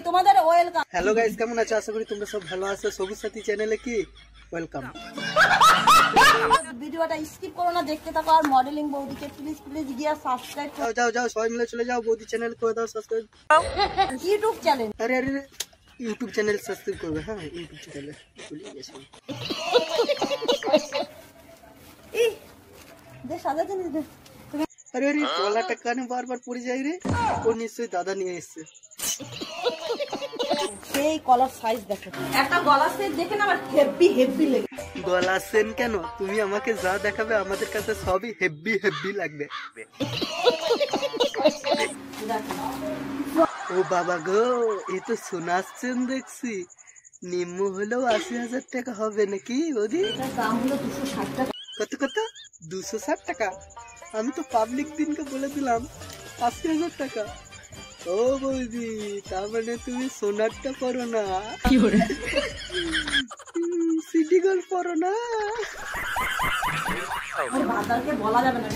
তোমাদের welcome. Hello guys, কেমন আছো? আশা করি তোমরা সব ভালো আছো। সবুজ সাথী চ্যানেলে কি ওয়েলকাম। ভিডিওটা স্কিপ করো না, দেখতে থাকো। আর মডেলিং বৌদিকে প্লিজ প্লিজ গিয়ে সাবস্ক্রাইব করো। যাও সবাই মিলে চলে যাও, বৌদি চ্যানেল করে দাও সাবস্ক্রাইব। ইউটিউব চ্যানেল, আরে ইউটিউব চ্যানেল সাবস্ক্রাইব করবে। হ্যাঁ, ইউটিউব চ্যানেলে ভুলে গেছি। দে সাদা জিনিস দে। আরে কলাটা কানে বারবার পড়ে যায় রে। ও নিশ্চয়ই দাদা নিয়ে এসছে। সেই কলার সাইজ দেখো, একটা গলা সেট দেখে না আমার হেভি হেভি লাগে। গলা সেন কেন? তুমি আমাকে যা দেখাবে আমাদের কাছে সবই হেভি হেভি লাগবে। ও বাবা গো, এই তো সোনার চেন দেখছি। নিম্ন হলেও ৮০,০০০ টাকা হবে নাকি বৌদি? এটার দাম হলো 260 টাকা। কত 260 টাকা? আমি তো পাবলিক দিনকে বলে দিলাম ৮০,০০০ টাকা। ও বৌদি, তার মানে তুমি সোনারটা পরো না, সিটি গোল্ড পরো না। বাজারকে বলা যাবে না।